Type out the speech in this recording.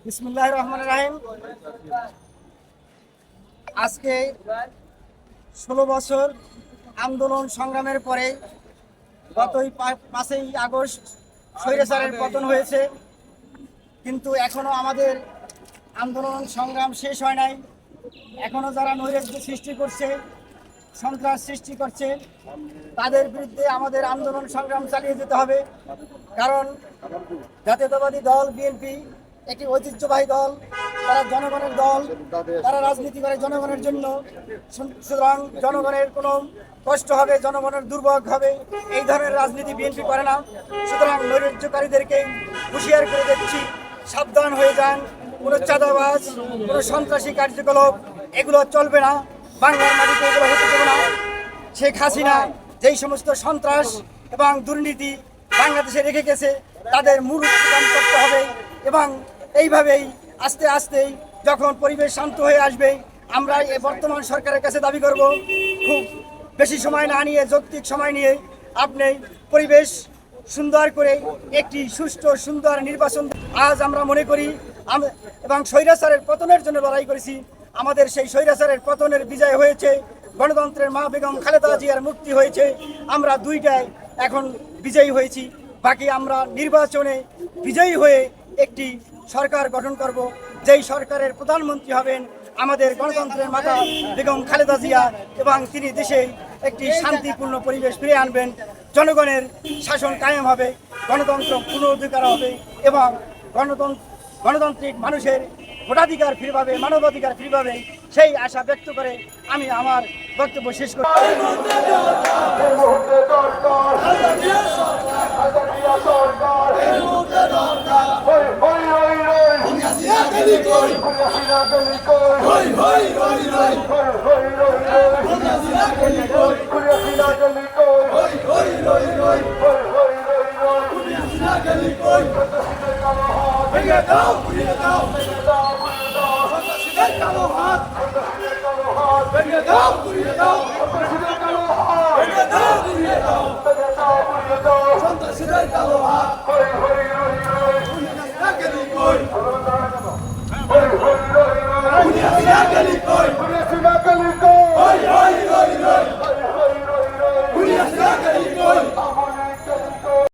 বিসমিল্লাহির রহমানির রহিম। আজকে 16 বছর আন্দোলন সংগ্রামের পরে গতই 5ই আগস্ট স্বৈরাচারের পতন হয়েছে, কিন্তু এখনো আমাদের আন্দোলন সংগ্রাম শেষ হয় নাই। এখনো যারা নৈরাজ্য সৃষ্টি করছে, সন্ত্রাস সৃষ্টি করছে, তাদের বিরুদ্ধে আমাদের আন্দোলন সংগ্রাম চালিয়ে যেতে হবে। কারণ জাতীয়তাবাদী দল বিএনপি একটি ঐতিহ্যবাহী দল, তারা জনগণের দল, তারা রাজনীতি করে জনগণের জন্য। সুতরাং জনগণের কোনো কষ্ট হবে, জনগণের দুর্ভোগ হবে, এই ধরনের রাজনীতি বিএনপি করে না। সুতরাং নৈরাজ্যকারীদেরকে হুঁশিয়ার করে দিচ্ছি, সাবধান হয়ে যান। কোনো চাঁদাবাজ, কোনো সন্ত্রাসী কার্যকলাপ এগুলো চলবে না, বাংলার মাটিতে এগুলো হতে দেবে না। শেখ হাসিনা যেই সমস্ত সন্ত্রাস এবং দুর্নীতি বাংলাদেশে রেখে গেছে, তাদের মূল উৎপাদন করতে হবে। এবং এইভাবেই আস্তে আস্তে যখন পরিবেশ শান্ত হয়ে আসবে, আমরা এই বর্তমান সরকারের কাছে দাবি করব, খুব বেশি সময় না নিয়ে, যৌক্তিক সময় নিয়ে আপনি পরিবেশ সুন্দর করে একটি সুষ্ঠু সুন্দর নির্বাচন। আজ আমরা মনে করি এবং স্বৈরাচারের পতনের জন্য লড়াই করেছি, আমাদের সেই স্বৈরাচারের পতনের বিজয় হয়েছে, গণতন্ত্রের মা বেগম খালেদা জিয়ার মুক্তি হয়েছে। আমরা দুইটায় এখন বিজয়ী হয়েছি। বাকি আমরা নির্বাচনে বিজয়ী হয়ে একটি সরকার গঠন করব, যেই সরকারের প্রধানমন্ত্রী হবেন আমাদের গণতন্ত্রের মাতা বেগম খালেদা জিয়া, এবং তিনি দেশে একটি শান্তিপূর্ণ পরিবেশ ফিরে আনবেন, জনগণের শাসন কায়েম হবে, গণতন্ত্র পুনরুদ্ধার হবে এবং গণতান্ত্রিক মানুষের ভোটাধিকার ফিরে পাবে, মানবাধিকার ফিরে পাবে, সেই আশা ব্যক্ত করে আমি আমার বক্তব্য শেষ করি। Hoy, hoy, hoy, hoy, hoy, hoy, hoy, hoy, hoy,